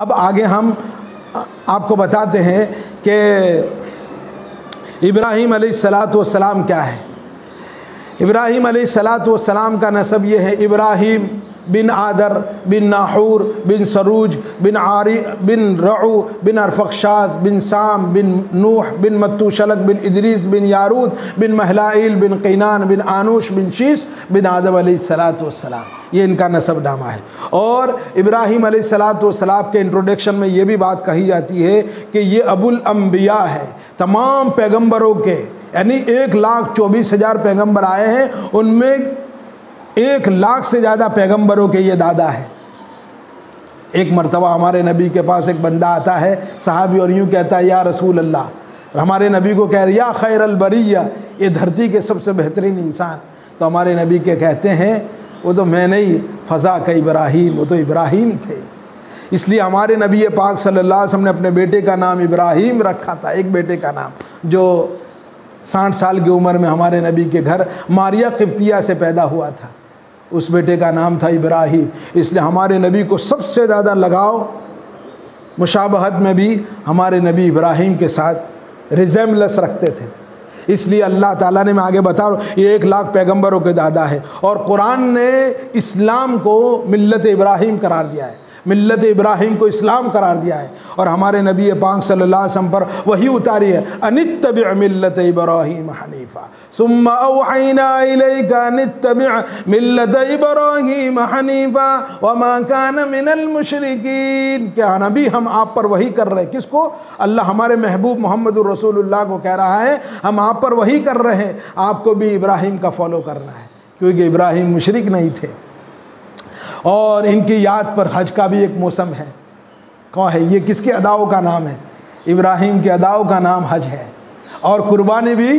اب آگے ہم آپ کو بتاتے ہیں کہ ابراہیم علیہ الصلاۃ والسلام کیا ہے۔ ابراہیم علیہ الصلاۃ والسلام کا نسب یہ ہے، ابراہیم بن آدر بن ناحور بن سروج بن عاری بن رعو بن ارفخشاز بن سام بن نوح بن متوشلک بن ادریس بن یارود بن مہلائیل بن قینان بن آنوش بن شیس بن آدم علیہ الصلاۃ والسلام، یہ ان کا نسب نامہ ہے۔ اور ابراہیم علیہ الصلاۃ والسلام کے انٹروڈکشن میں یہ بھی بات کہی جاتی ہے کہ یہ ابو الانبیاء ہے، تمام پیغمبروں کے، یعنی 1,24,000 پیغمبر آئے ہیں، ان میں 1,00,000 سے زیادہ پیغمبروں کے یہ دادا ہے۔ ایک مرتبہ ہمارے نبی کے پاس ایک بندہ آتا ہے صحابی، اور یوں کہتا ہے یا رسول اللہ، اور ہمارے نبی کو کہہ رہے یا خیر البریہ، یہ دھرتی کے سب سے بہترین انسان۔ تو ہمارے نبی کے کہتے ہیں وہ تو میں نہیں، فضا کا ابراہیم، وہ تو ابراہیم تھے۔ اس لیے ہمارے نبی پاک صلی اللہ علیہ وسلم نے اپنے بیٹے کا نام ابراہیم رکھا تھا، ایک بیٹے کا نام جو 60 سال کی عمر میں ہمارے نبی کے گھر ماریہ قبطیہ سے پیدا ہوا تھا، اس بیٹے کا نام تھا ابراہیم۔ اس لیے ہمارے نبی کو سب سے زیادہ لگاؤ، مشابہت میں بھی ہمارے نبی ابراہیم کے ساتھ ریزیمبلنس رکھتے تھے۔ اس لیے اللہ تعالیٰ نے، میں آگے بتا رہا ہوں، یہ 1,00,000 پیغمبروں کے دادا ہے، اور قرآن نے اسلام کو ملت ابراہیم قرار دیا ہے، ملت ابراہیم کو اسلام قرار دیا ہے، اور ہمارے نبی پاک صلی اللہ علیہ وسلم پر وحی اتاری ہے، ان اتبع ملت ابراہیم حنیفا ثم اوحینا الیک ان اتبع ملت ابراہیم حنیفا وما کان من المشرکین۔ کہ نبی ہم آپ پر وحی کر رہے ہیں، کس کو؟ اللہ ہمارے محبوب محمد الرسول اللہ کو کہہ رہا ہے ہم آپ پر وحی کر رہے ہیں، آپ کو بھی ابراہیم کا فالو کرنا ہے، کیونکہ ابراہیم مشرک نہیں تھے۔ اور ان کی یاد پر حج کا بھی ایک موسم ہے، کون ہے یہ؟ کس کے اداؤں کا نام ہے؟ ابراہیم کے اداؤں کا نام حج ہے۔ اور قربانی بھی،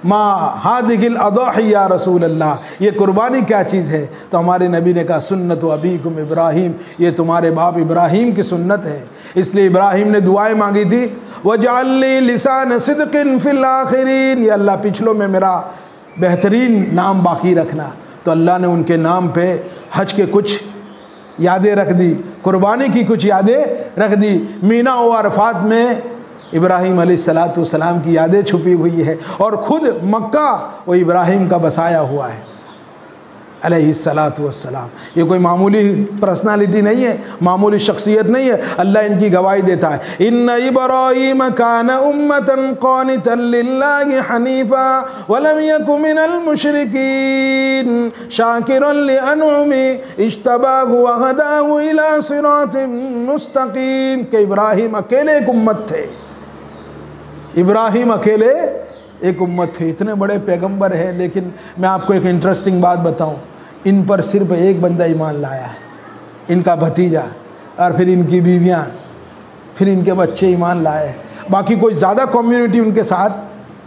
ما ہذہ الاضاحی یا رسول اللہ، یہ قربانی کیا چیز ہے؟ تو ہمارے نبی نے کہا سنت ابیکم ابراہیم، یہ تمہارے باپ ابراہیم کی سنت ہے۔ اس لیے ابراہیم نے دعائیں مانگی تھی، وَاجْعَلْ لِي لِسَانَ صِدْقٍ فِي الْآخِرِينَ، یہ اللہ پچھلوں میں میرا بہترین نام باقی رکھنا۔ تو اللہ نے ان کے نام پہ حج کے کچھ یادیں رکھ دی، قربانی کی کچھ یادیں رکھ دی۔ مینا و عرفات میں ابراہیم علیہ الصلاۃ والسلام کی یادیں چھپی ہوئی ہے، اور خود مکہ وہ ابراہیم کا بسایا ہوا ہے علیہ الصلاۃ والسلام۔ یہ کوئی معمولی پرسنالٹی نہیں ہے، معمولی شخصیت نہیں ہے، اللہ ان کی گواہی دیتا ہے، ان ابراہیم کان امۃ قانتا للہ حنیفا ولم یک من المشرکین شاکرا لانعمہ اجتباہ وہداہ الی صراط مستقیم۔ کہ ابراہیم اکیلے ایک امت تھے، ابراہیم اکیلے ایک امت تھے۔ اتنے بڑے پیغمبر ہیں، لیکن میں آپ کو ایک انٹرسٹنگ بات بتاؤں، ان پر صرف ایک بندہ ایمان لایا ہے، ان کا بھتیجا، اور پھر ان کی بیویاں، پھر ان کے بچے ایمان لائے، باقی کوئی زیادہ کمیونٹی ان کے ساتھ۔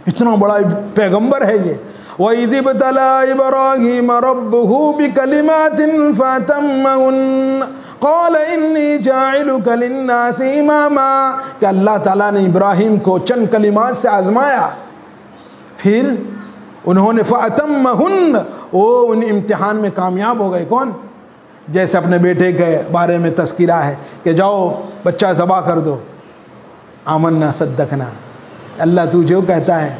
اتنا بڑا پیغمبر ہے یہ۔ وَإِذِ ابْتَلَىٰ إِبْرَاهِيمَ رَبُّهُ بِكَلِمَاتٍ فَأَتَمَّهُنَّ قَالَ إِنِّي جَاعِلُكَ لِلنَّاسِ إِمَامًا، کہ اللہ تعالیٰ نے ابراہیم کو چند کلمات سے آزمایا، پھر انہوں نے فَأَتَمَّهُنَّ، وہ ان امتحان میں کامیاب ہو گئے۔ کون؟ جیسے اپنے بیٹے کے بارے میں تذکرہ ہے کہ جاؤ بچہ ذبح کر دو، آمنا صدقنا، اللہ تو جو کہتا ہے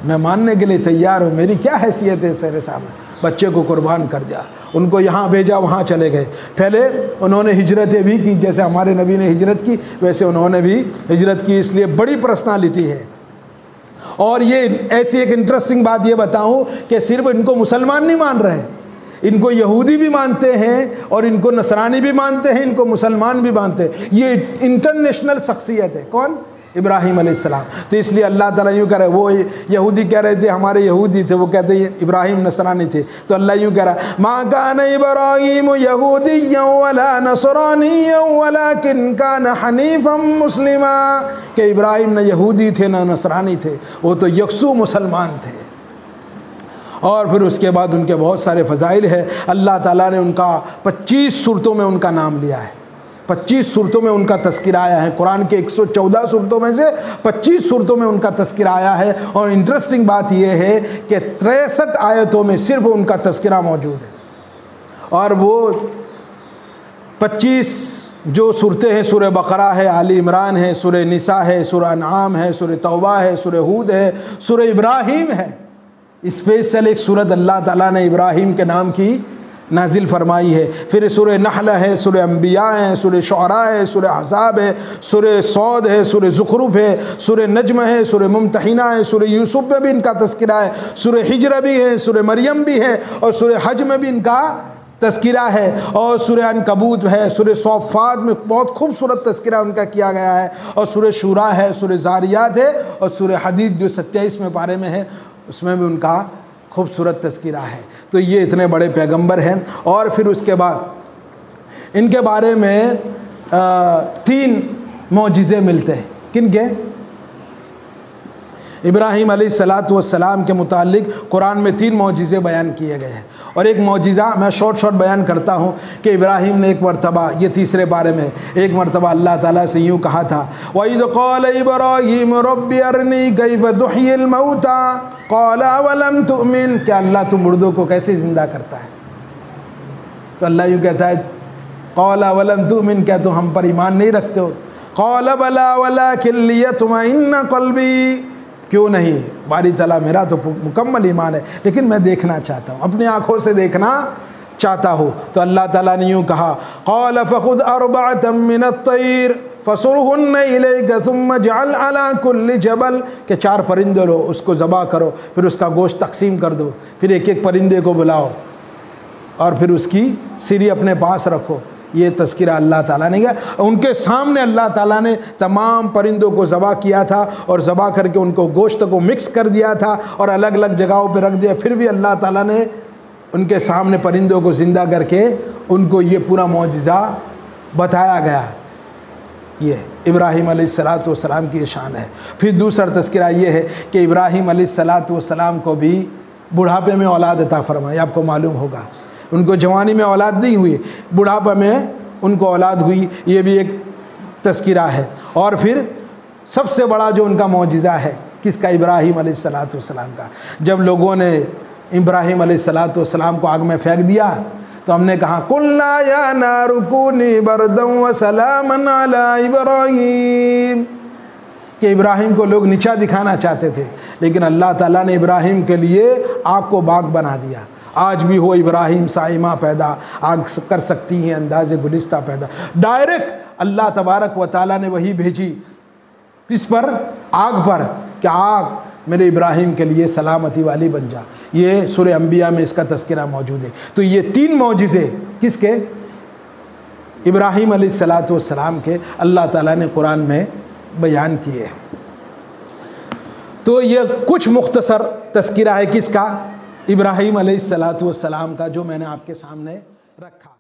میں ماننے کے لیے تیار ہوں، میری کیا حیثیت ہے تیرے سامنے، بچے کو قربان کر دیا۔ ان کو یہاں بھیجا، وہاں چلے گئے۔ پہلے انہوں نے ہجرتیں بھی کی، جیسے ہمارے نبی نے ہجرت کی ویسے انہوں نے بھی ہجرت کی، اس لیے بڑی پرسنالٹی ہے۔ اور یہ ایسی ایک انٹرسٹنگ بات یہ بتاؤں کہ صرف ان کو مسلمان نہیں مان رہے، ان کو یہودی بھی مانتے ہیں، اور ان کو نصرانی بھی مانتے ہیں، ان کو مسلمان بھی مانتے ہیں۔ یہ انٹرنیشنل شخصیت ہے۔ کون؟ ابراہیم علیہ السلام۔ تو اس لیے اللہ تعالیٰ یوں کہہ رہے، وہ یہودی کہہ رہے تھے ہمارے یہودی تھے، وہ کہتے ہیں ابراہیم نصرانی تھے، تو اللہ یوں کہہ رہا ما کان ابراہیم یہودیا ولا نصرانیا ولکن کان حنیفا مسلما، کہ ابراہیم نہ یہودی تھے نہ نصرانی تھے، وہ تو یکسو مسلمان تھے۔ اور پھر اس کے بعد ان کے بہت سارے فضائل ہے۔ اللہ تعالیٰ نے ان کا 25 صورتوں میں ان کا نام لیا ہے، 25 صورتوں میں ان کا تذکرہ آیا ہے۔ قرآن کے 114 صورتوں میں سے 25 صورتوں میں ان کا تذکرہ آیا ہے، اور انٹرسٹنگ بات یہ ہے کہ 63 آیتوں میں صرف ان کا تذکرہ موجود ہے، اور وہ 25 جو صورتیں ہیں سورہ بقرہ ہے، آل عمران ہے، سورہ نساء ہے، سورہ انعام ہے، سورہ توبہ ہے، سورہ ہود ہے، سورہ ابراہیم ہے۔ اسپیشل ایک سورت اللہ تعالیٰ نے ابراہیم کے نام کی نازل فرمائی ہے۔ پھر سورہ نحل ہے، سورہ انبیاء ہے، سورہ شعراء ہے، سورہ احزاب ہے، سورہ صاد ہے، سورہ زخرف ہے، سورہ نجم ہے، سورہ ممتحنہ ہے، سورہ یوسف میں بھی ان کا تذکرہ ہے، سورہ ہجر بھی ہے، سورہ مریم بھی ہے، اور سورہ حج میں بھی ان کا تذکرہ ہے، اور سورہ عنکبوت ہے، سورہ صافات میں بہت خوبصورت تذکرہ ان کا کیا گیا ہے، اور سورہ شورا ہے، سورہ زاریات ہے، اور سورہ حدید جو 27ویں پارے میں ہے اس میں بھی ان کا خوبصورت تذکرہ ہے۔ تو یہ اتنے بڑے پیغمبر ہیں۔ اور پھر اس کے بعد ان کے بارے میں 3 معجزے ملتے ہیں۔ کن کے؟ ابراہیم علیہ السلام کے متعلق قرآن میں 3 معجزے بیان کیے گئے ہیں، اور ایک معجزہ میں شارٹ بیان کرتا ہوں کہ ابراہیم نے ایک مرتبہ، یہ 3 پارے میں، ایک مرتبہ اللہ تعالیٰ سے یوں کہا تھا، وَإِذْ قَالَ إِبْرَاهِيمُ رَبِّ أَرْنِي كَيْفَ تُحْيِي الْمَوْتَى قَالَ أَوَلَمْ تُؤْمِنْ، کہ اللہ تو مردوں کو کیسے زندہ کرتا ہے؟ تو اللہ یوں کہتا ہے، قَالَ أَوَلَمْ تُؤْمِنْ، کیا تو ہم پر ایمان نہیں رکھتے ہو؟ قَالَ بَلَىٰ وَلَٰكِن لِيَطْمَئِنَّ قَلْبِي، کیوں نہیں باری تعالیٰ، میرا تو مکمل ایمان ہے لیکن میں دیکھنا چاہتا ہوں، اپنی آنکھوں سے دیکھنا چاہتا ہوں۔ تو اللہ تعالیٰ نے یوں کہا، قَالَ فَخُذْ أَرْبَعَةً مِّنَ الطَّيْرِ فَصُرْهُنَّ إِلَيْكَ ثُمَّ اجْعَلْ عَلَىٰ كُلِّ جَبَلٍ، کہ 4 پرندے لو، اس کو ذبح کرو، پھر اس کا گوشت تقسیم کر دو، پھر ایک ایک پرندے کو بلاؤ اور پھر اس کی سری اپنے پاس رکھو۔ یہ تذکرہ اللہ تعالیٰ نے کیا، ان کے سامنے اللہ تعالیٰ نے تمام پرندوں کو ذبح کیا تھا، اور ذبح کر کے ان کو گوشت کو مکس کر دیا تھا اور الگ الگ جگہوں پہ رکھ دیا۔ پھر بھی اللہ تعالیٰ نے ان کے سامنے پرندوں کو زندہ کر کے ان کو یہ پورا معجزہ بتایا گیا۔ یہ ابراہیم علیہ السلام کی شان ہے۔ پھر دوسرا تذکرہ یہ ہے کہ ابراہیم علیہ السلام کو بھی بڑھاپے میں اولاد عطا فرمائی، آپ کو معلوم ہوگا، ان کو جوانی میں اولاد نہیں ہوئی، بڑھاپا میں ان کو اولاد ہوئی، یہ بھی ایک تذکرہ ہے۔ اور پھر سب سے بڑا جو ان کا معجزہ ہے، کس کا؟ ابراہیم علیہ السلام کا۔ جب لوگوں نے ابراہیم علیہ السلام کو آگ میں پھینک دیا تو ہم نے کہا، قُلْنَا يَا نَارُ كُونِي بَرْدًا وَسَلَامًا عَلَىٰ إِبْرَاهِيمَ، کہ ابراہیم کو لوگ نیچا دکھانا چاہتے تھے، لیکن اللہ تعالیٰ نے ابراہیم کے لیے آگ کو باغ بنا دیا۔ آج بھی ہو ابراہیم صائمہ پیدا، آگ کر سکتی ہیں انداز گلستہ پیدا۔ ڈائریکٹ اللہ تبارک و تعالیٰ نے وہی بھیجی کس پر؟ آگ پر، کہ آگ میرے ابراہیم کے لیے سلامتی والی بن جا۔ یہ سورہ انبیاء میں اس کا تذکرہ موجود ہے۔ تو یہ 3 معجزے کس کے؟ ابراہیم علیہ السلام کے اللہ تعالیٰ نے قرآن میں بیان کیے۔ تو یہ کچھ مختصر تذکرہ ہے کس کا؟ ابراہیم علیہ السلام کا، جو میں نے آپ کے سامنے رکھا۔